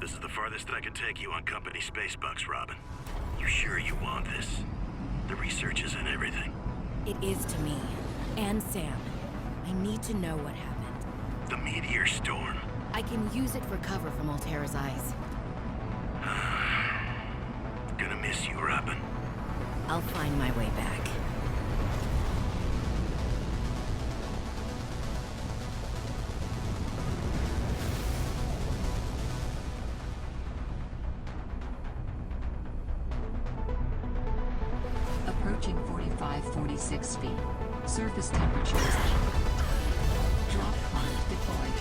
This is the farthest I can take you on company space bucks, Robin. You sure you want this? The research isn't everything. It is to me. And Sam. I need to know what happened. The meteor storm. I can use it for cover from Altera's eyes. Gonna miss you, Robin. I'll find my way back. Approaching 45-46 feet. Surface temperatures. Drop pod deployed.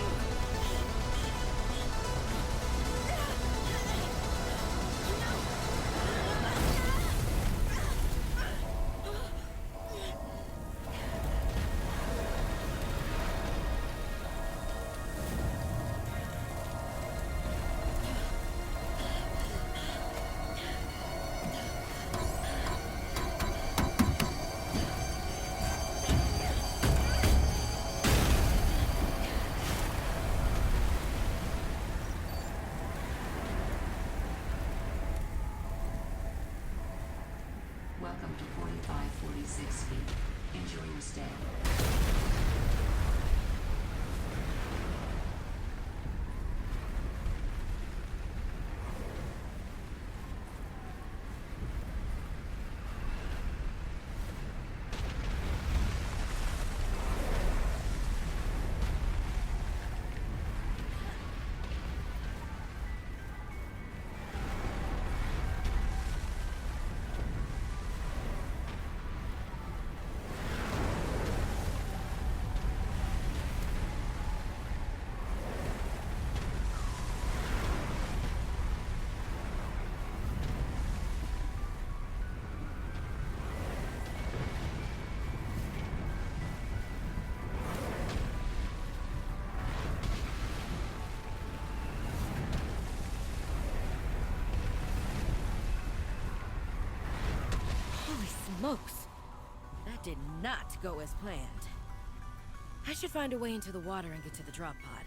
Welcome to 45-46 feet. Enjoy your stay. Holy smokes! That did not go as planned. I should find a way into the water and get to the drop pod.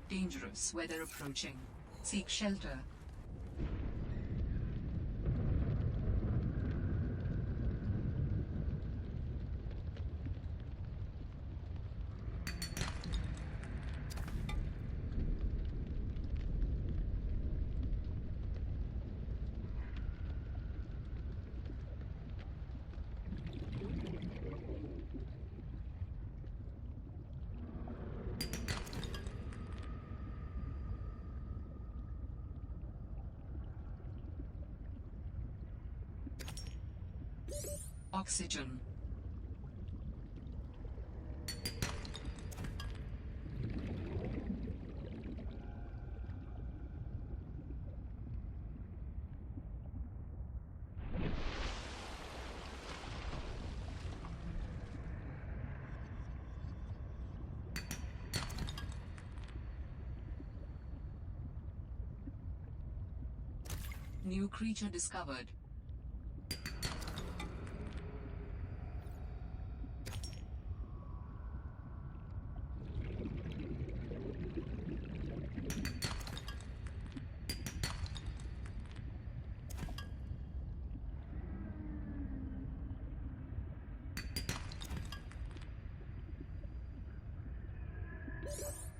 Dangerous weather approaching. Seek shelter. Oxygen. New creature discovered.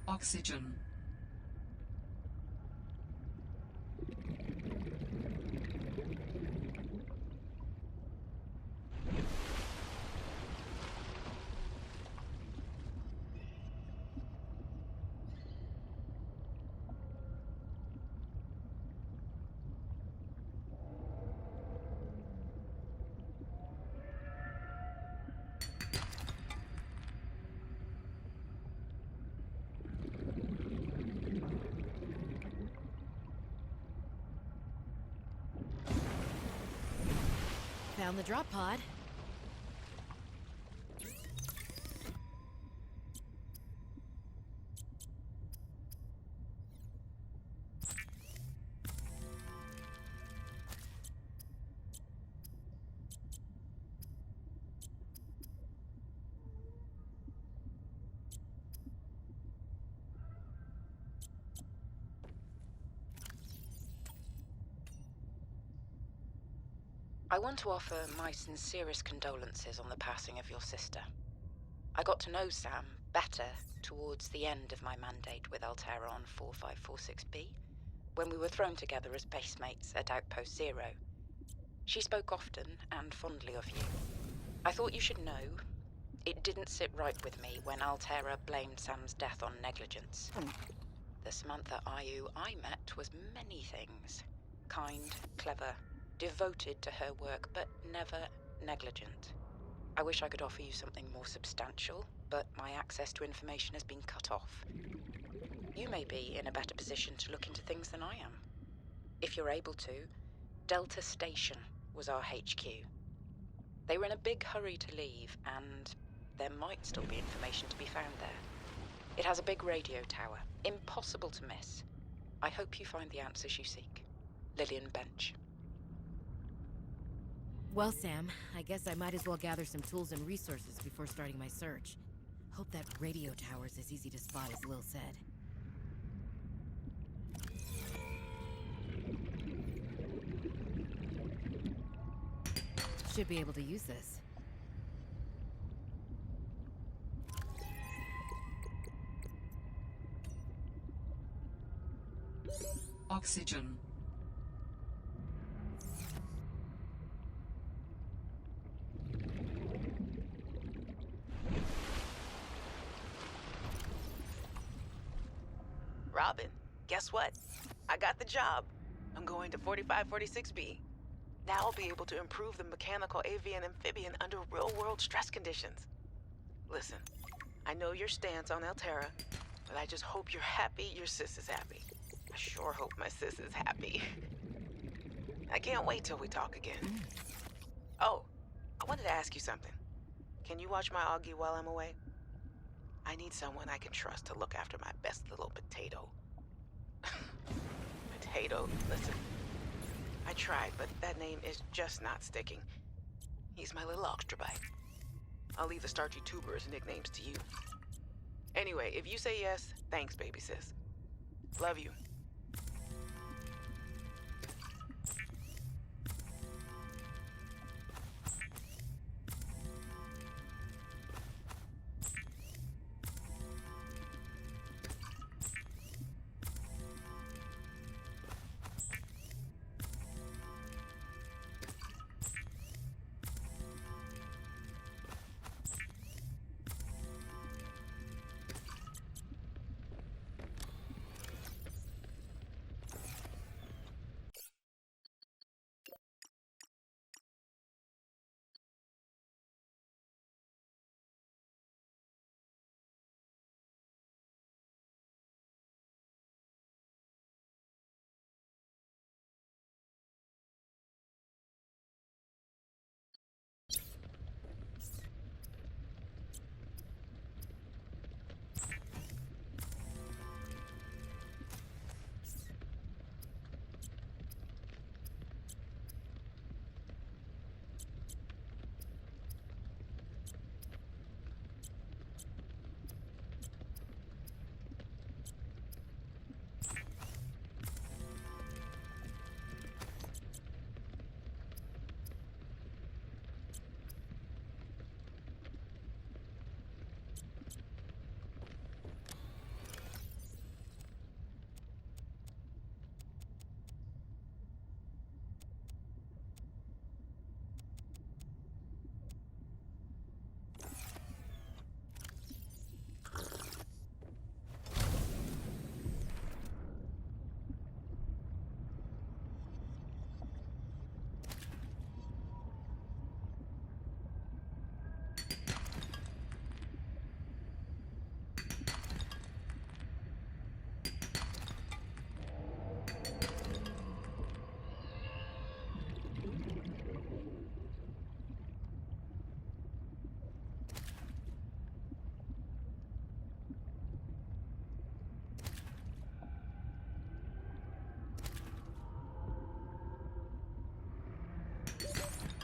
Oxygen. Found the drop pod. I want to offer my sincerest condolences on the passing of your sister. I got to know Sam better towards the end of my mandate with Altera on 4546B, when we were thrown together as basemates at Outpost Zero. She spoke often and fondly of you. I thought you should know, it didn't sit right with me when Altera blamed Sam's death on negligence. The Samantha Ayu I met was many things. Kind, clever, devoted to her work, but never negligent. I wish I could offer you something more substantial, but my access to information has been cut off. You may be in a better position to look into things than I am. If you're able to, Delta Station was our HQ. They were in a big hurry to leave, and there might still be information to be found there. It has a big radio tower, impossible to miss. I hope you find the answers you seek. Lillian Bench. Well, Sam, I guess I might as well gather some tools and resources before starting my search. Hope that radio tower's as easy to spot as Lil said. Should be able to use this. Oxygen. Robin, guess what? I got the job. I'm going to 4546B. Now I'll be able to improve the mechanical avian amphibian under real-world stress conditions. Listen, I know your stance on Altera, but I just hope you're happy your sis is happy. I sure hope my sis is happy. I can't wait till we talk again. Oh, I wanted to ask you something. Can you watch my Augie while I'm away? I need someone I can trust to look after my best little potato. Potato, listen. I tried, but that name is just not sticking. He's my little oxtrabite. I'll leave the starchy tubers nicknames to you. Anyway, if you say yes, thanks, baby sis. Love you.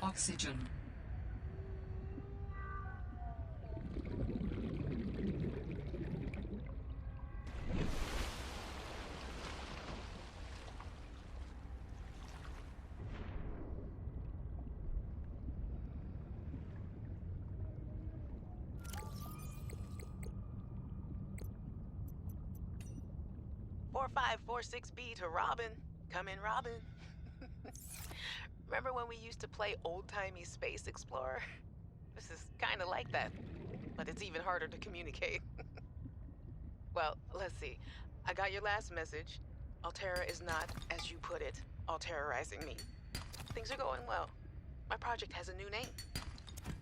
Oxygen. Four five four six B to Robin. Come in, Robin. Remember when we used to play old-timey Space Explorer? This is kind of like that, but it's even harder to communicate. Well, let's see. I got your last message. Altera is not, as you put it, all-terrorizing me. Things are going well. My project has a new name.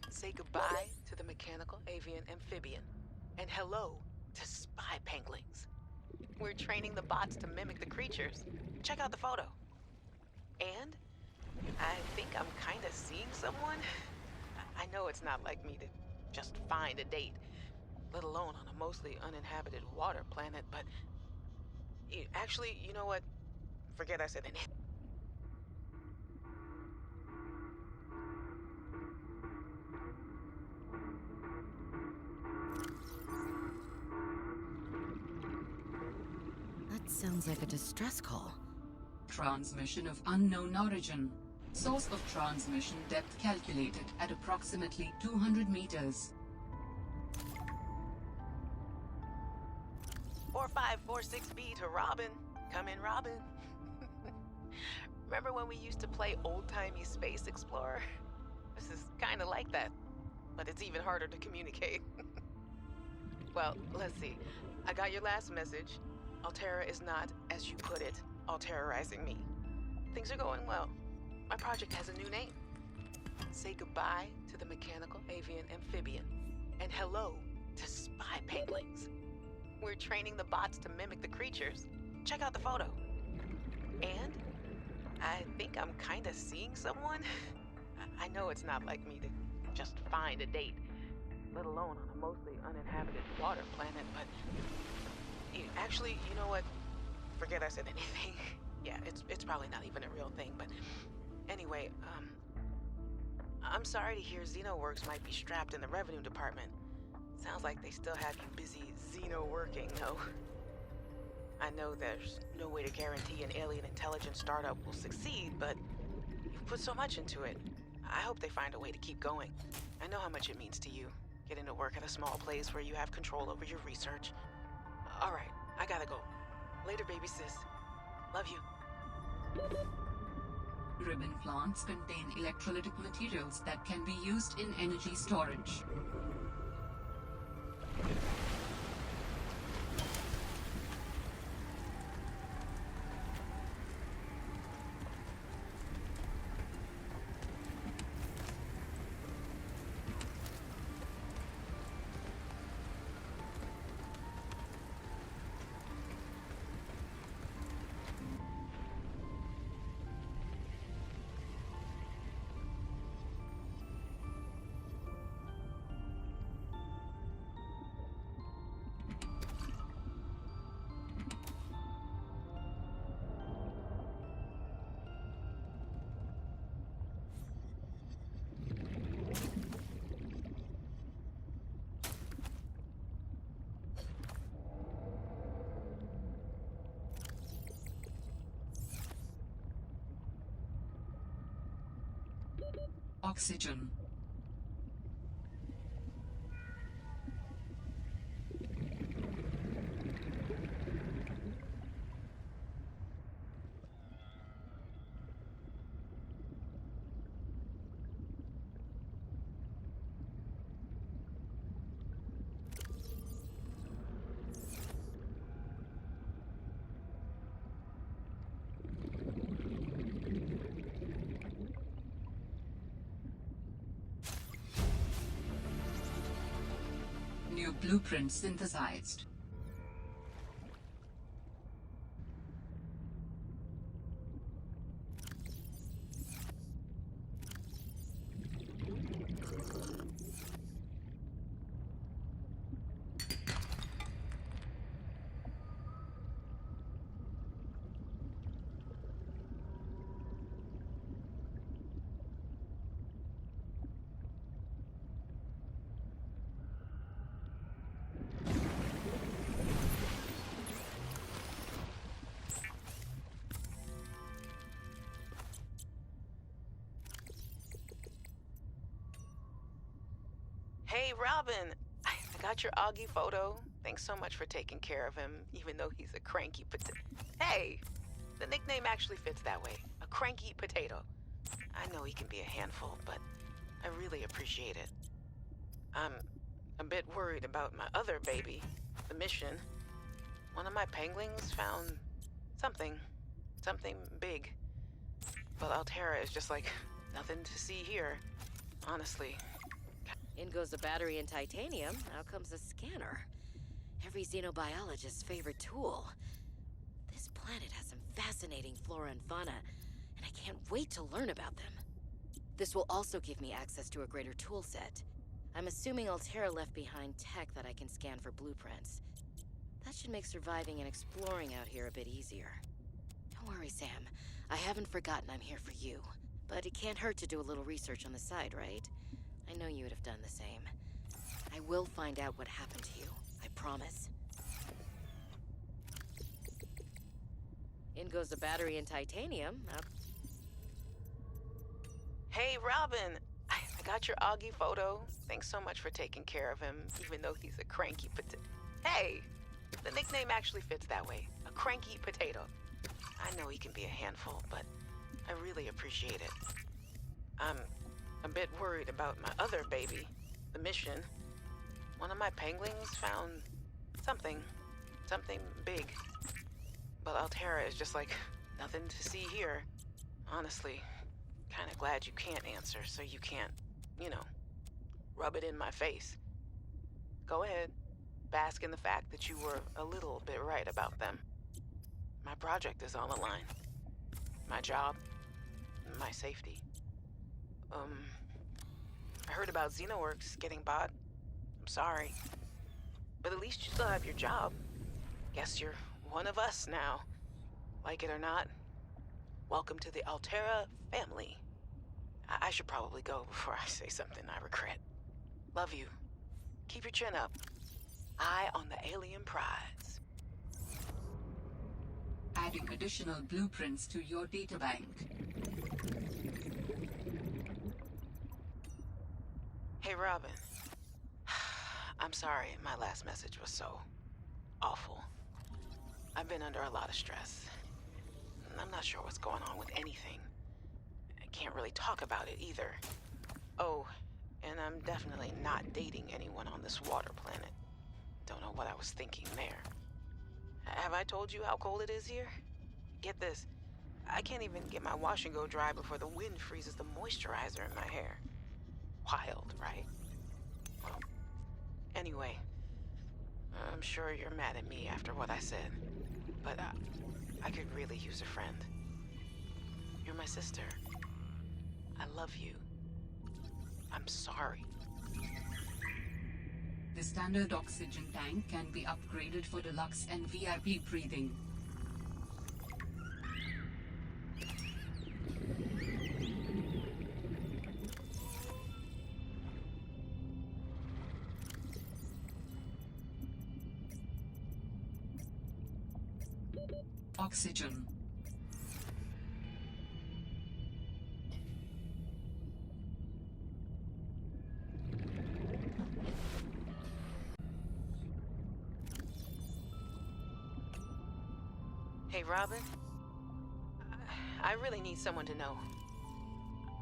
Say goodbye to the mechanical avian amphibian, and hello to spy penguins. We're training the bots to mimic the creatures. Check out the photo. And I think I'm kind of seeing someone. I know it's not like me to just find a date, let alone on a mostly uninhabited water planet, but actually, you know what? Forget I said anything. That sounds like a distress call. Transmission of unknown origin. Source of transmission depth calculated at approximately 200 meters. 4546B to Robin. Come in, Robin. Remember when we used to play old-timey Space Explorer? This is kind of like that, but it's even harder to communicate. Well, let's see. I got your last message. Altera is not, as you put it, all-terrorizing me. Things are going well. My project has a new name. Say goodbye to the mechanical avian amphibian, and hello to spy penguins. We're training the bots to mimic the creatures. Check out the photo. And I think I'm kind of seeing someone. I know it's not like me to just find a date, let alone on a mostly uninhabited water planet, but actually, you know what? Forget I said anything. Yeah, it's probably not even a real thing, but anyway, I'm sorry to hear XenoWorks might be strapped in the revenue department. Sounds like they still have you busy Xeno working, no? I know there's no way to guarantee an alien intelligence startup will succeed, but you've put so much into it. I hope they find a way to keep going. I know how much it means to you, getting to work at a small place where you have control over your research. All right, I gotta go. Later, baby sis. Love you. Ribbon plants contain electrolytic materials that can be used in energy storage. Oxygen. New blueprint synthesized. Hey, Robin! I got your Augie photo. Thanks so much for taking care of him, even though he's a cranky Hey! The nickname actually fits that way. A cranky potato. I know he can be a handful, but I really appreciate it. I'm a bit worried about my other baby, the mission. One of my penguins found something big. But Altera is just like nothing to see here, honestly. In goes the battery and titanium, out comes a scanner. Every xenobiologist's favorite tool. This planet has some fascinating flora and fauna, and I can't wait to learn about them. This will also give me access to a greater tool set. I'm assuming Altera left behind tech that I can scan for blueprints. That should make surviving and exploring out here a bit easier. Don't worry, Sam. I haven't forgotten I'm here for you. But it can't hurt to do a little research on the side, right? I know you would have done the same. I will find out what happened to you. I promise. In goes the battery and titanium. Up. Hey, Robin! I got your Augie photo. Thanks so much for taking care of him, even though he's a cranky Hey! The nickname actually fits that way. A cranky potato. I know he can be a handful, but I really appreciate it. I'm a bit worried about my other baby, the mission. One of my penguins found something big. But Altera is just like nothing to see here, honestly. Kinda glad you can't answer, so you can't, rub it in my face. Go ahead, bask in the fact that you were a little bit right about them. My project is on the line. My job, my safety. I heard about Xenoworks getting bought. I'm sorry. But at least you still have your job. Guess you're one of us now. Like it or not, welcome to the Altera family. I should probably go before I say something I regret. Love you. Keep your chin up. Eye on the alien prize. Adding additional blueprints to your databank. Hey, Robin. I'm sorry my last message was so awful. I've been under a lot of stress. I'm not sure what's going on with anything. I can't really talk about it either. Oh, and I'm definitely not dating anyone on this water planet. Don't know what I was thinking there. Have I told you how cold it is here? Get this. I can't even get my wash and go dry before the wind freezes the moisturizer in my hair. Wild, right? Well, anyway, I'm sure you're mad at me after what I said, but I could really use a friend. You're my sister. I love you. I'm sorry. The standard oxygen tank can be upgraded for deluxe and VIP breathing. Oxygen. Hey, Robin. I really need someone to know.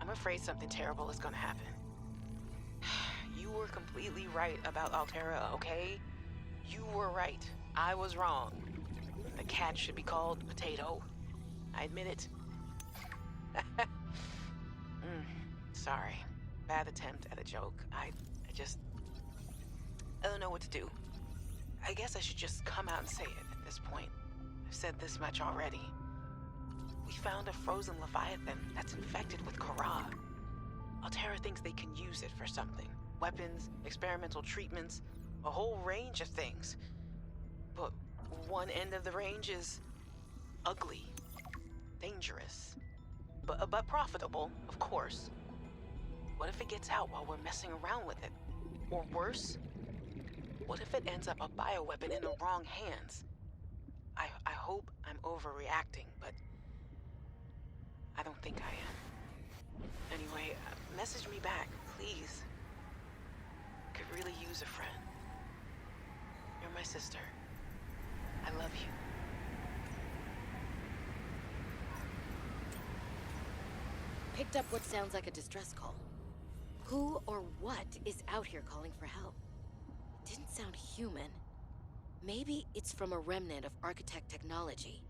I'm afraid something terrible is gonna happen. You were completely right about Altera, okay? You were right. I was wrong. The cat should be called Potato. I admit it. Sorry. Bad attempt at a joke. I don't know what to do. I guess I should just come out and say it at this point. I've said this much already. We found a frozen Leviathan that's infected with Kara. Altera thinks they can use it for something. Weapons, experimental treatments, a whole range of things. But one end of the range is ugly, dangerous, but profitable, of course. What if it gets out while we're messing around with it? Or worse, what if it ends up a bioweapon in the wrong hands? I hope I'm overreacting, but I don't think I am. Anyway, message me back, please. Could could really use a friend. You're my sister. I love you. Picked up what sounds like a distress call. Who or what is out here calling for help? Didn't sound human. Maybe it's from a remnant of architect technology.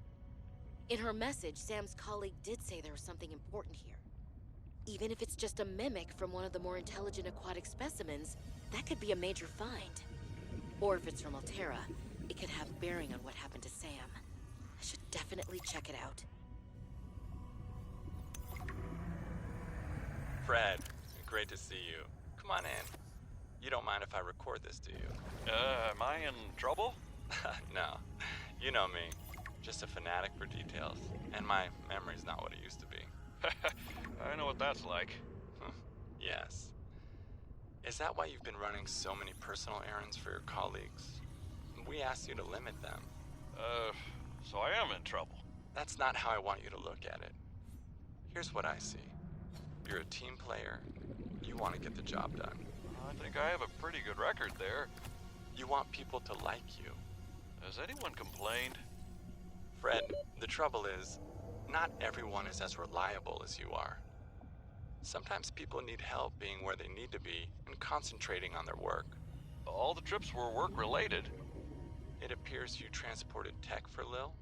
In her message, Sam's colleague did say there was something important here. Even if it's just a mimic from one of the more intelligent aquatic specimens, that could be a major find. Or if it's from Altera, it could have bearing on what happened to Sam. I should definitely check it out. Fred, great to see you. Come on in. You don't mind if I record this, do you? Am I in trouble? No. You know me. Just a fanatic for details. And my memory's not what it used to be. I know what that's like. Yes. Is that why you've been running so many personal errands for your colleagues? We asked you to limit them. So I am in trouble. That's not how I want you to look at it. Here's what I see. You're a team player. You want to get the job done. I think I have a pretty good record there. You want people to like you. Has anyone complained? Fred, the trouble is, not everyone is as reliable as you are. Sometimes people need help being where they need to be and concentrating on their work. All the trips were work-related. It appears you transported tech for Lil,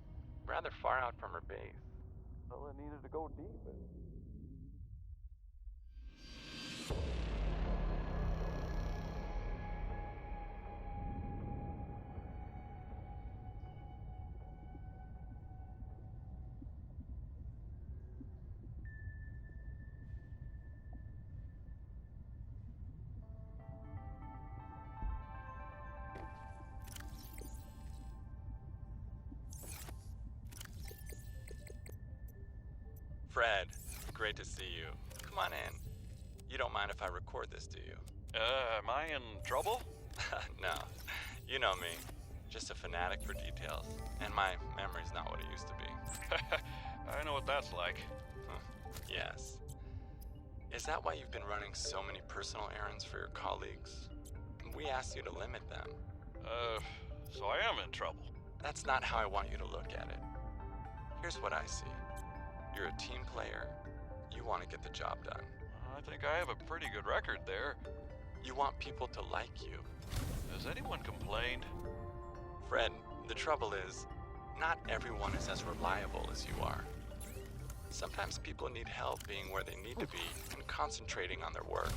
rather far out from her base. Well, it needed to go deep. Fred, great to see you. Come on in. You don't mind if I record this, do you? Am I in trouble? No. You know me. Just a fanatic for details. And my memory's not what it used to be. I know what that's like. Yes. Is that why you've been running so many personal errands for your colleagues? We asked you to limit them. So I am in trouble. That's not how I want you to look at it. Here's what I see. You're a team player. You want to get the job done. I think I have a pretty good record there. You want people to like you. Has anyone complained? Fred, the trouble is, not everyone is as reliable as you are. Sometimes people need help being where they need to be and concentrating on their work.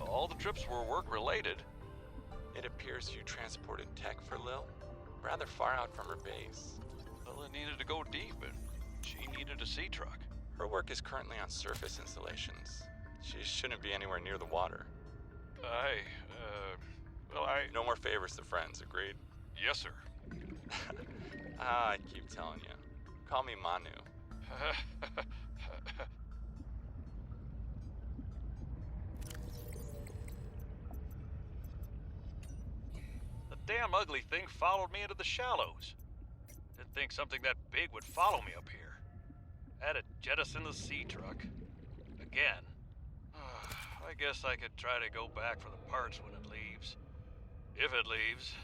All the trips were work-related. It appears you transported tech for Lil, rather far out from her base. Well, it needed to go deep, and she needed a sea truck. Her work is currently on surface installations. She shouldn't be anywhere near the water. No more favors to friends, agreed? Yes, sir. I keep telling you. Call me Manu. The damn ugly thing followed me into the shallows. Didn't think something that big would follow me up here. Had to jettison the sea truck. Again. I guess I could try to go back for the parts when it leaves. If it leaves.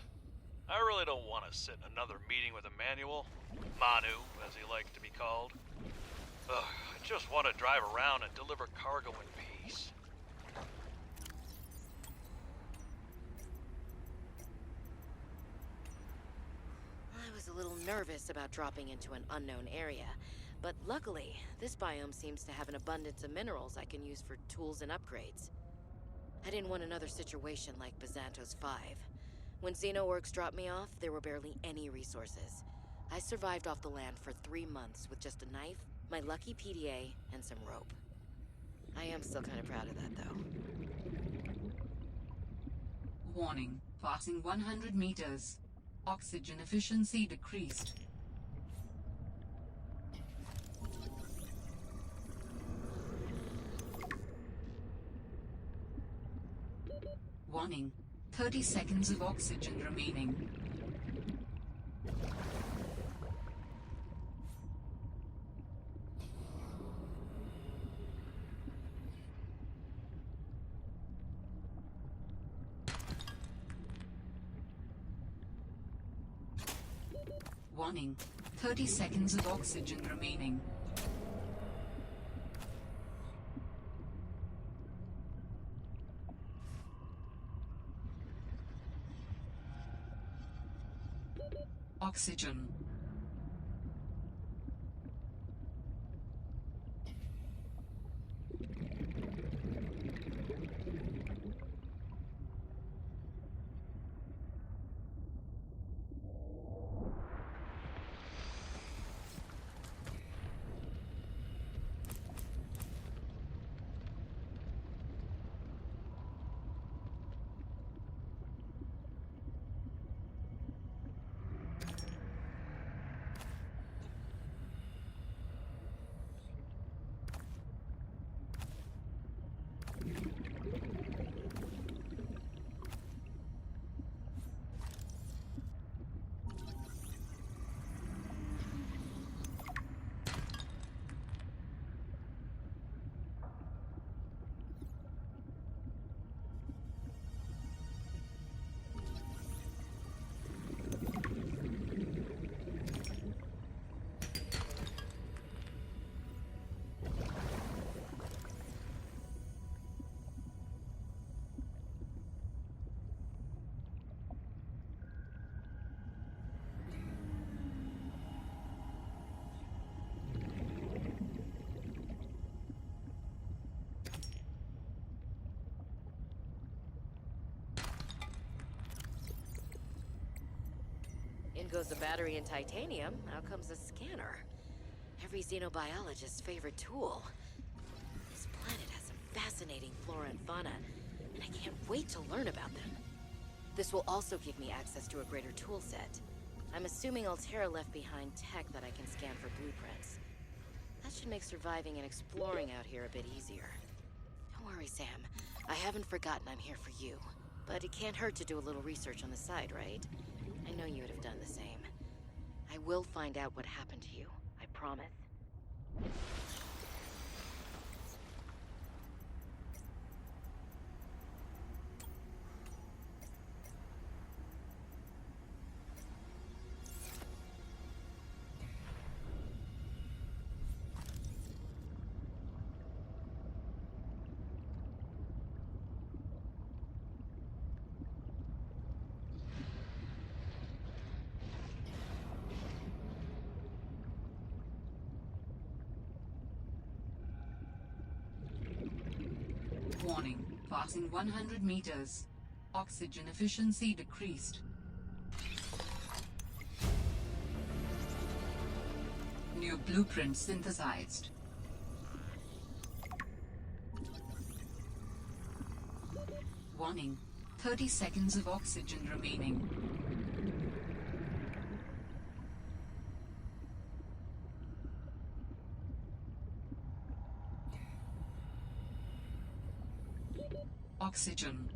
I really don't want to sit in another meeting with Emmanuel. Manu, as he likes to be called. I just want to drive around and deliver cargo in peace. I was a little nervous about dropping into an unknown area, but luckily, this biome seems to have an abundance of minerals I can use for tools and upgrades. I didn't want another situation like Bazantos 5. When Xenoworks dropped me off, there were barely any resources. I survived off the land for 3 months with just a knife, my lucky PDA, and some rope. I am still kind of proud of that, though. Warning. Passing 100 meters. Oxygen efficiency decreased. Warning. 30 seconds of oxygen remaining. Warning. 30 seconds of oxygen remaining. Oxygen. In goes the battery and titanium, out comes a scanner. Every xenobiologist's favorite tool. This planet has some fascinating flora and fauna, and I can't wait to learn about them. This will also give me access to a greater tool set. I'm assuming Altera left behind tech that I can scan for blueprints. That should make surviving and exploring out here a bit easier. Don't worry, Sam. I haven't forgotten I'm here for you. But it can't hurt to do a little research on the side, right? I know you would have done the same. I will find out what happened to you. I promise. Warning. Passing 100 meters. Oxygen efficiency decreased. New blueprint synthesized. Warning. 30 seconds of oxygen remaining. Oxygen.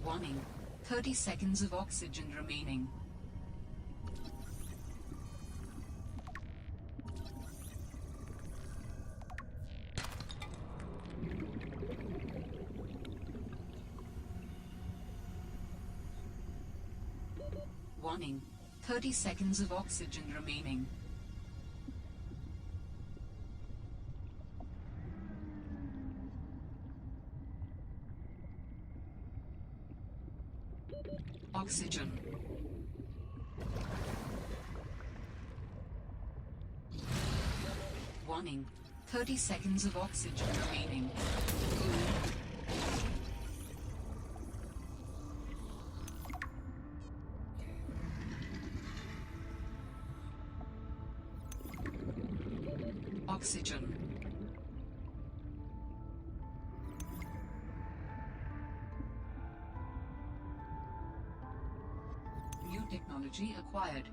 Warning. 30 seconds of oxygen remaining. Warning. 30 seconds of oxygen remaining. Oxygen. Warning. 30 seconds of oxygen remaining. Oxygen. New technology acquired.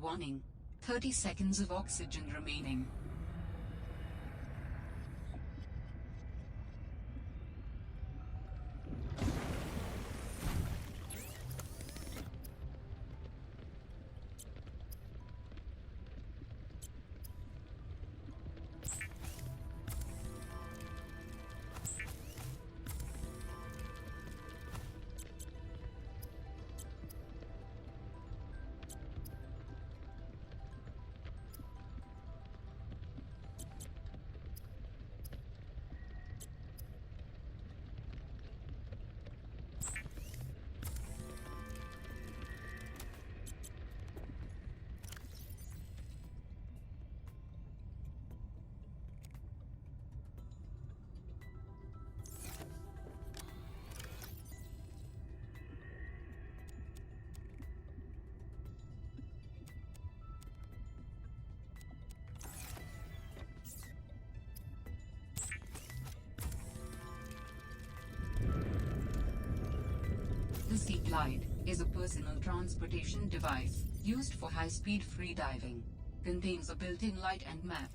Warning. 30 seconds of oxygen remaining. The Sea Glide is a personal transportation device used for high-speed freediving. Contains a built-in light and map.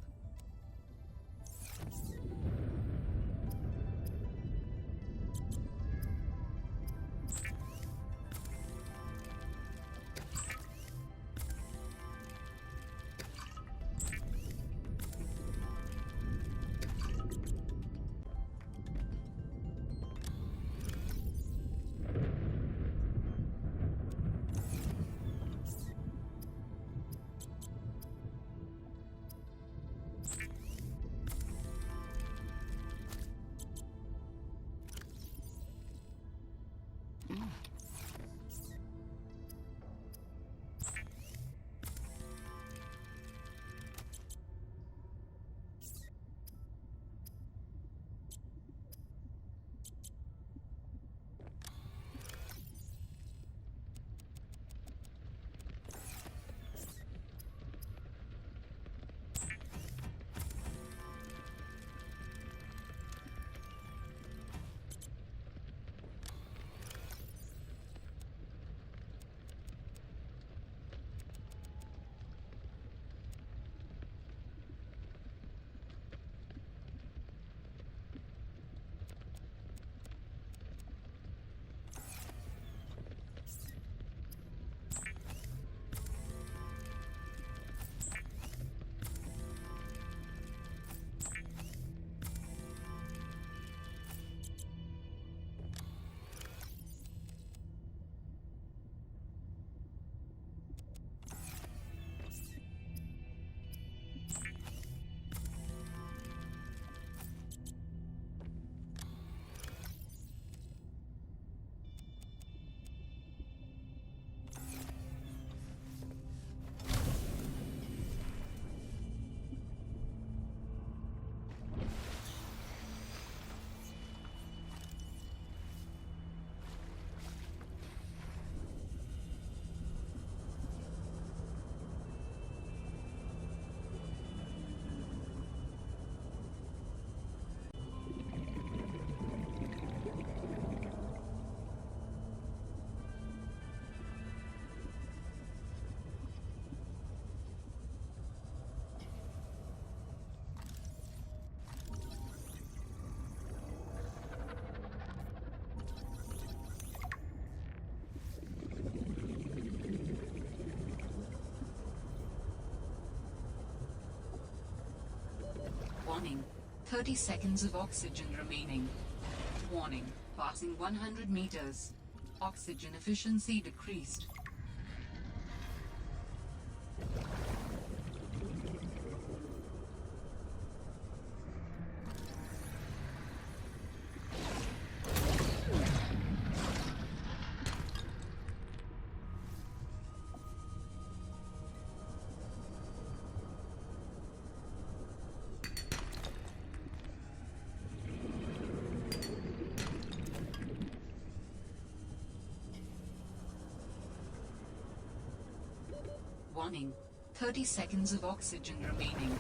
Warning. 30 seconds of oxygen remaining. Warning. Passing 100 meters. Oxygen efficiency decreased. Warning. 30 seconds of oxygen remaining.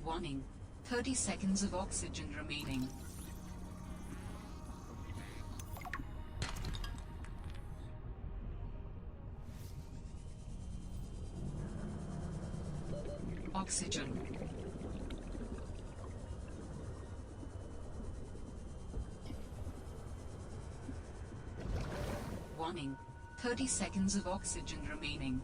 Warning. 30 seconds of oxygen remaining. Oxygen. Warning. 30 seconds of oxygen remaining.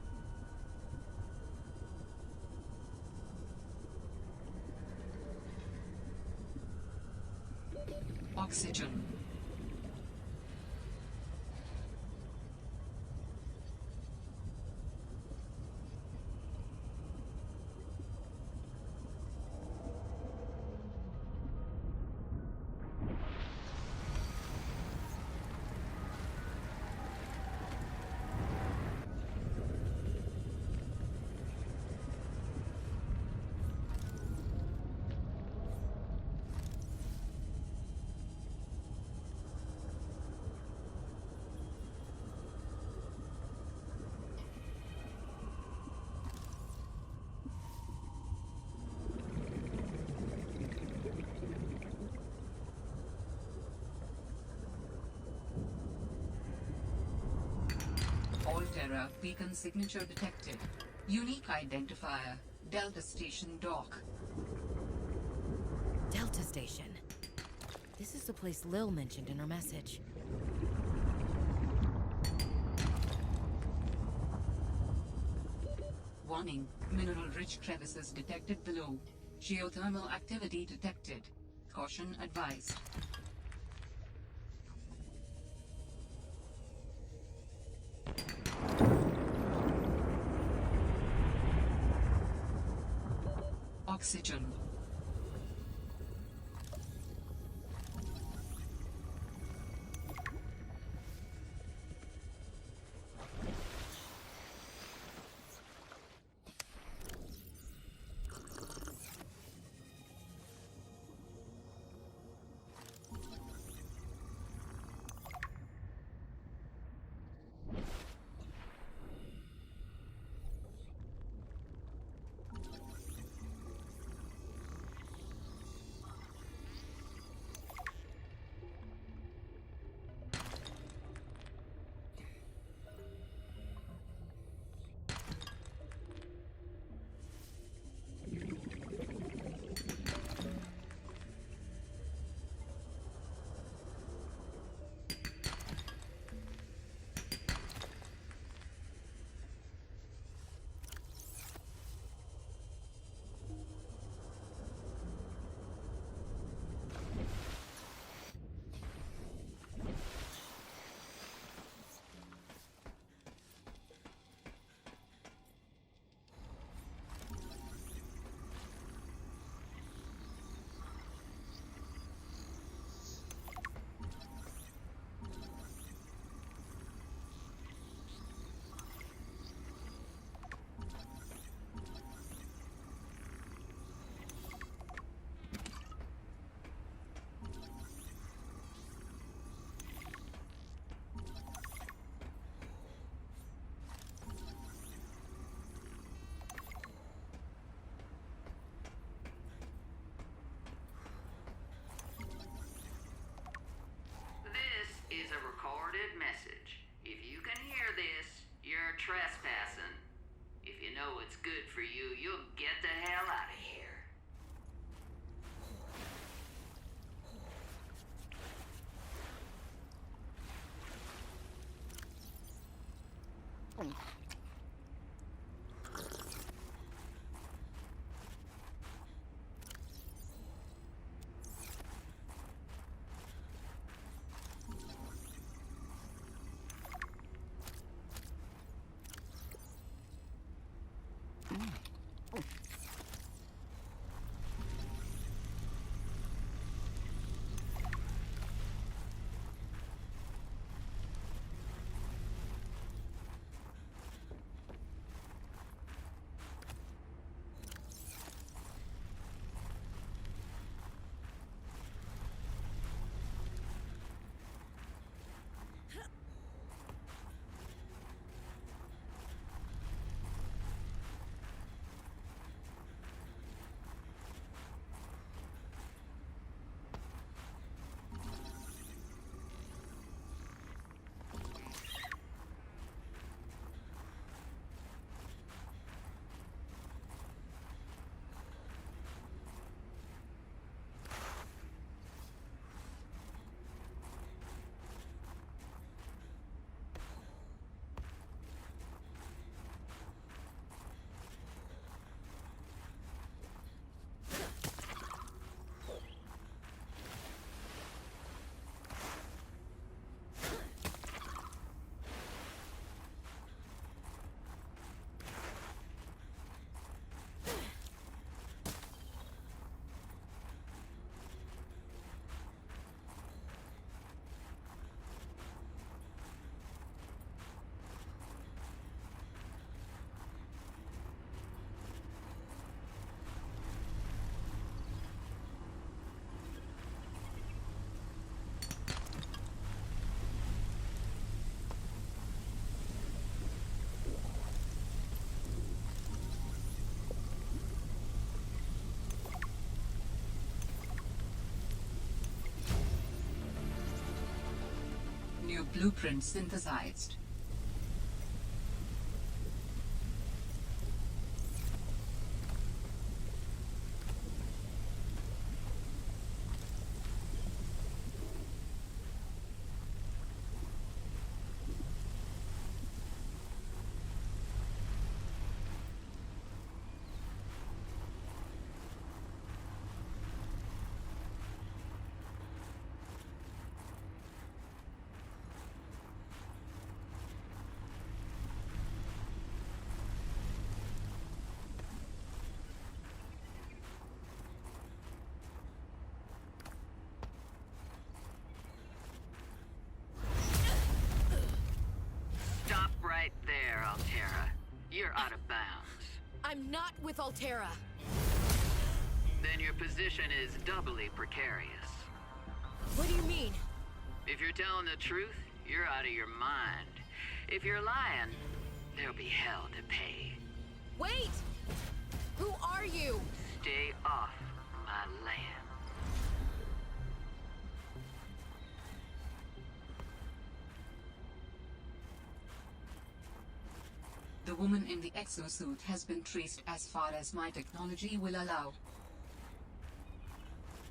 Oxygen. Terra beacon signature detected. Unique identifier. Delta Station dock. Delta Station. This is the place Lil mentioned in her message. Warning. Mineral-rich crevices detected below. Geothermal activity detected. Caution advised. Oxygen. assassin. If you know what's good for you, you'll get the hell out of here. New blueprint synthesized. Stop right there, Altera. You're out of bounds. I'm not with Altera. Then your position is doubly precarious. What do you mean? If you're telling the truth, you're out of your mind. If you're lying, there'll be hell to pay. Wait! Who are you? Stay off my land. The woman in the exosuit has been traced as far as my technology will allow.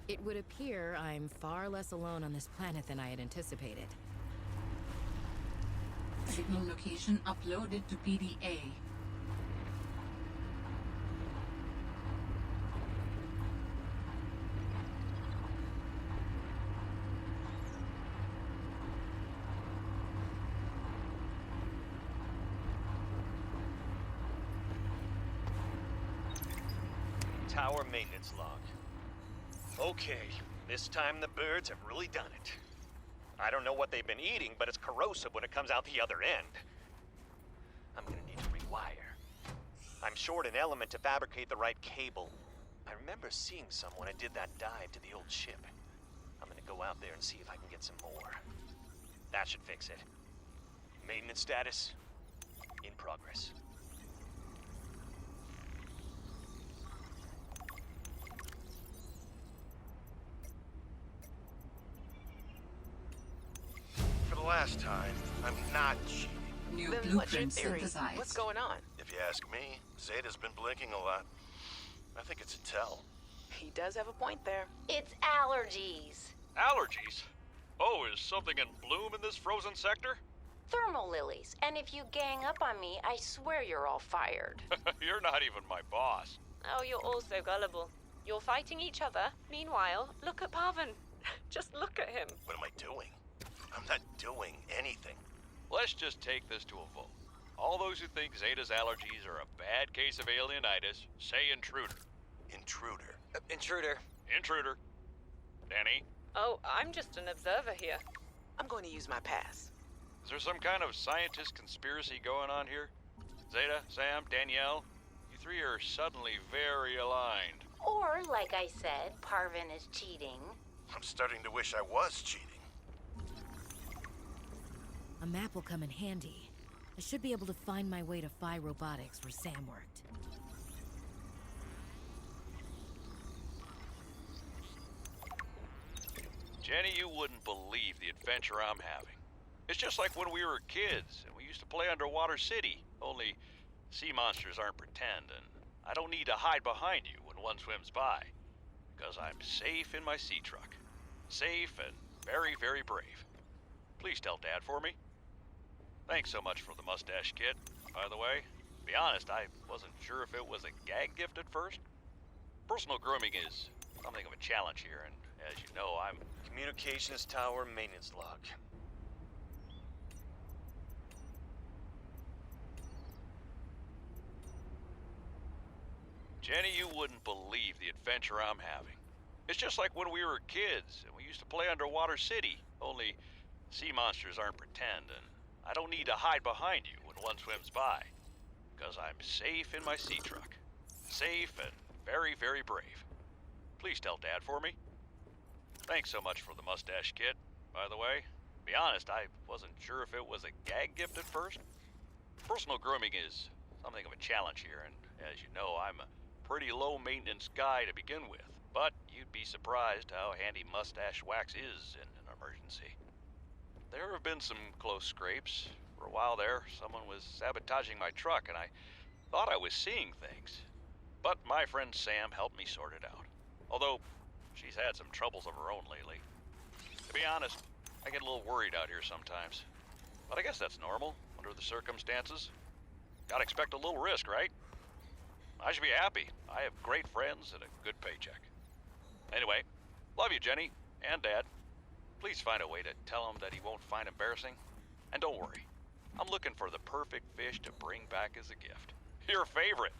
It would appear I'm far less alone on this planet than I had anticipated. Signal location uploaded to PDA. Tower maintenance log. Okay, this time the birds have really done it. I don't know what they've been eating, but it's corrosive when it comes out the other end. I'm gonna need to rewire. I'm short an element to fabricate the right cable. I remember seeing some when I did that dive to the old ship. I'm gonna go out there and see if I can get some more. That should fix it. Maintenance status in progress. For the last time, I'm not cheating. New Then what's your blueprint theory? synthesized. What's going on? If you ask me, Zeta's been blinking a lot. I think it's a tell. He does have a point there. It's allergies. Allergies? Oh, is something in bloom in this frozen sector? Thermal lilies. And if you gang up on me, I swear you're all fired. You're not even my boss. Oh, you're all so gullible. You're fighting each other. Meanwhile, look at Pavan. Just look at him. What am I doing? I'm not doing anything. Let's just take this to a vote. All those who think Zeta's allergies are a bad case of alienitis, say intruder. Intruder. Intruder. Intruder. Danny, Oh, I'm just an observer here. I'm going to use my pass. is there some kind of scientist conspiracy going on here? Zeta, Sam, Danielle, you three are suddenly very aligned. Or, like I said, Parvin is cheating. I'm starting to wish I was cheating. A map will come in handy. I should be able to find my way to Phi Robotics where Sam worked. Jenny, you wouldn't believe the adventure I'm having. It's just like when we were kids and we used to play Underwater City, only sea monsters aren't pretend, and I don't need to hide behind you when one swims by, because I'm safe in my sea truck. Safe and very, very brave. Please tell Dad for me. Thanks so much for the mustache kit, by the way. To be honest, I wasn't sure if it was a gag gift at first. Personal grooming is something of a challenge here, and as you know, I'm... Communications tower maintenance log. Jenny, you wouldn't believe the adventure I'm having. It's just like when we were kids and we used to play Underwater City, only sea monsters aren't pretend, and I don't need to hide behind you when one swims by, because I'm safe in my sea truck. Safe and very, very brave. Please tell Dad for me. Thanks so much for the mustache kit, by the way. To be honest, I wasn't sure if it was a gag gift at first. Personal grooming is something of a challenge here, and as you know, I'm a pretty low-maintenance guy to begin with. But you'd be surprised how handy mustache wax is in an emergency. There have been some close scrapes. For a while there, someone was sabotaging my truck, and I thought I was seeing things. But my friend Sam helped me sort it out. Although, she's had some troubles of her own lately. To be honest, I get a little worried out here sometimes. But I guess that's normal, under the circumstances. Gotta expect a little risk, right? I should be happy. I have great friends and a good paycheck. Anyway, love you, Jenny, and Dad. Please find a way to tell him that he won't find embarrassing. And don't worry, I'm looking for the perfect fish to bring back as a gift. Your favorite.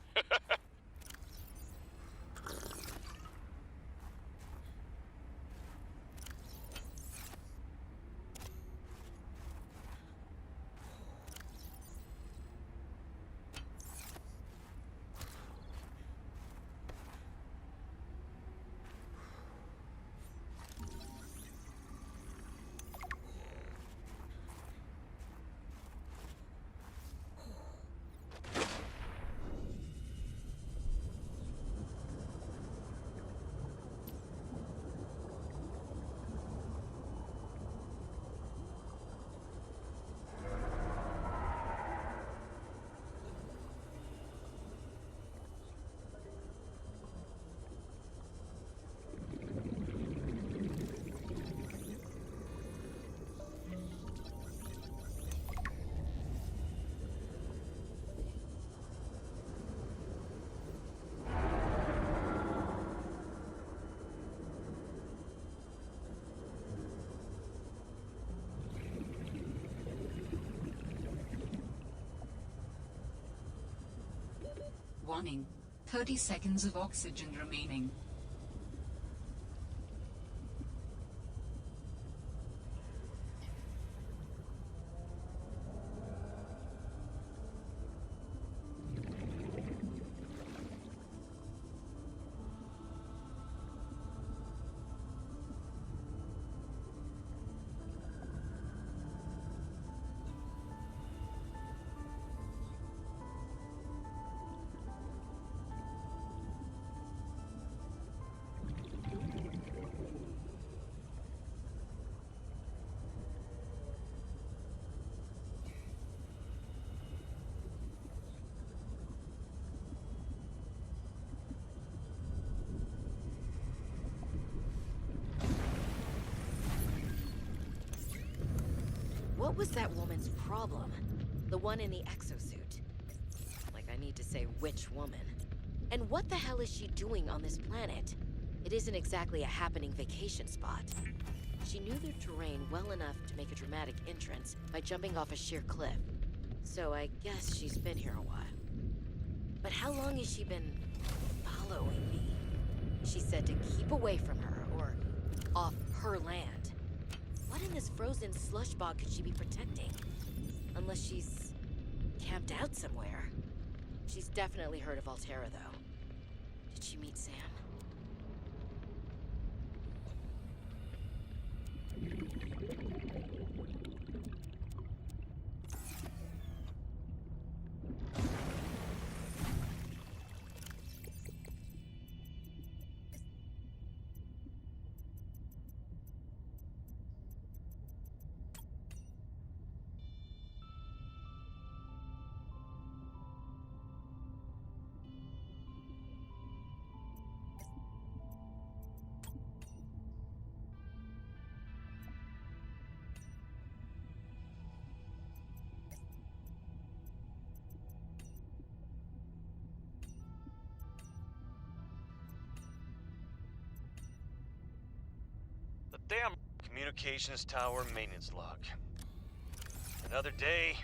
Warning. 30 seconds of oxygen remaining. was that woman's problem? The one in the exosuit. Like I need to say which woman. And what the hell is she doing on this planet? It isn't exactly a happening vacation spot. She knew their terrain well enough to make a dramatic entrance by jumping off a sheer cliff. So I guess she's been here a while. But how long has she been following me? She said to keep away from her, or off her land. What in this frozen slush bog could she be protecting? Unless she's camped out somewhere. She's definitely heard of Altera, though. Did she meet Sam? The damn communications tower maintenance log. Another day,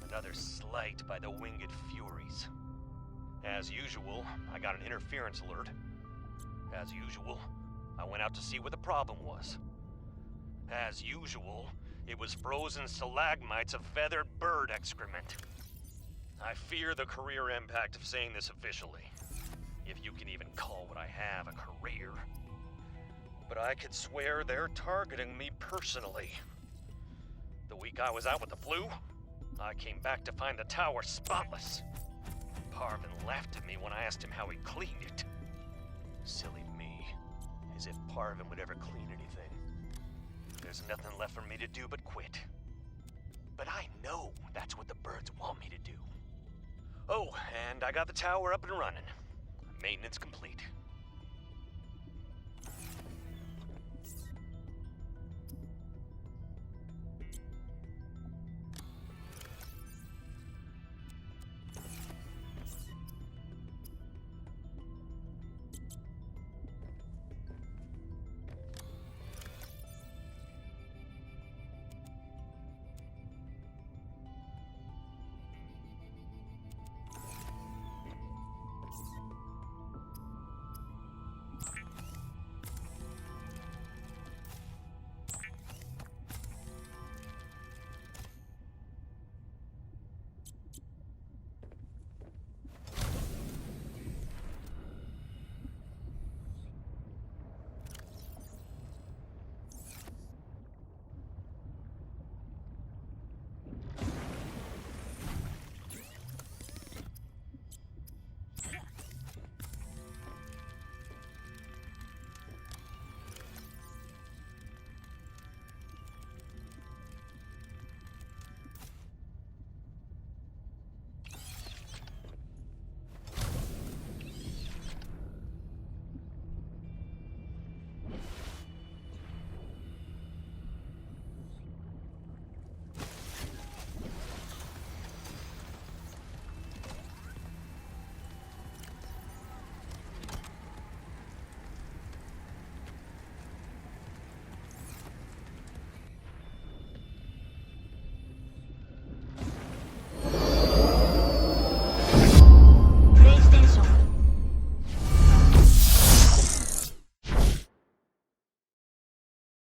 another slight by the winged furies. As usual, I got an interference alert. As usual, I went out to see what the problem was. As usual, it was frozen stalagmites of feathered bird excrement. I fear the career impact of saying this officially, if you can even call what I have a career. But I could swear they're targeting me personally. The week I was out with the flu, I came back to find the tower spotless. Parvin laughed at me when I asked him how he cleaned it. Silly me. As if Parvin would ever clean anything. There's nothing left for me to do but quit. But I know that's what the birds want me to do. Oh, and I got the tower up and running. Maintenance complete.